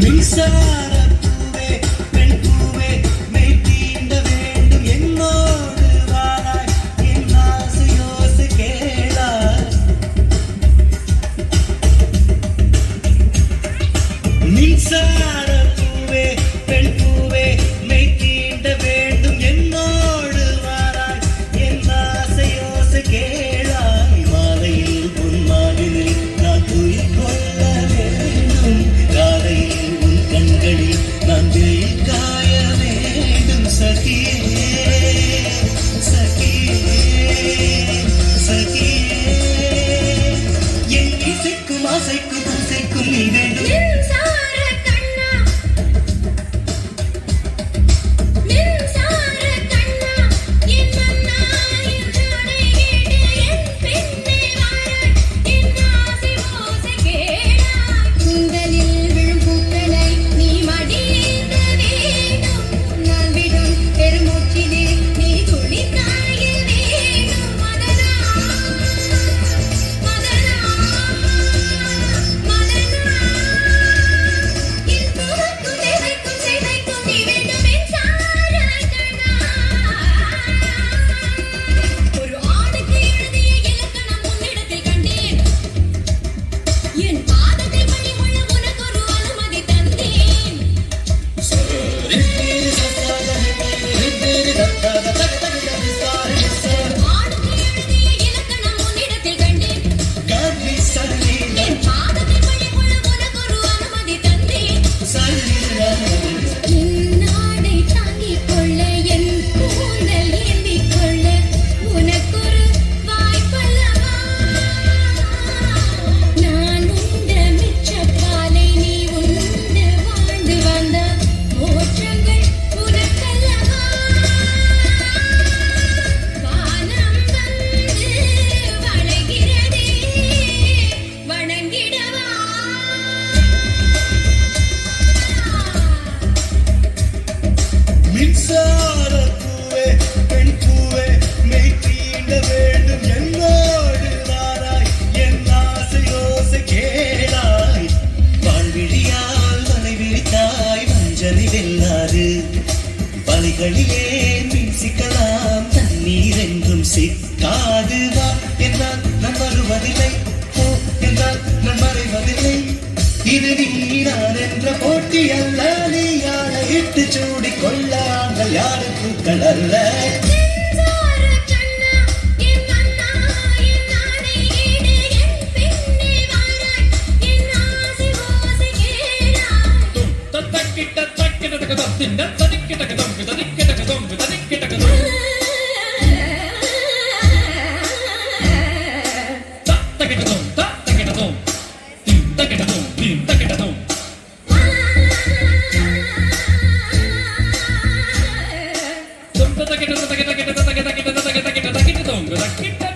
மின்சார பூவே பெண் பூவே மெய் தீண்ட வேண்டும் என்னோடு வாராய் என் ஆசை யோசை கேளாய் மின்சார பூவே பெண் பூவே மெய் தீண்ட வேண்டும் என்னோடு வாராய் என் ஆசை யோசை கேளாய் மாலையில் உன் மாலினில் நான் துயில் கொள்ள வேண்டும் காலையில் உன் கண்களில் நான் வெயில் காய வேண்டும் சகியே சகியே சகியே என் இசைக்கும் ஆசைக்கும் பூசைக்கும் நீ வேண்டும் மின்சார பூவே பெண் பூவே மெய் தீண்ட வேண்டும் என்னோடு வாராய் என் ஆசை யோசை கேளாய் வாழ்விழியால் வலை விரித்தாய் வஞ்சனை வெல்லாது வலைகளிலே மீன் சிக்கலாம் தண்ணீர் என்றும் சிக்காது வா என்றால் நான் வருவதில்லை போ என்றால் நான் மறைவதில்லை இது நீரான் என்ற போட்டி அல்ல நீ யாரை இட்டு சூடி கொள்ள ஆங்கள் யாருக்கு கலர்ல Kita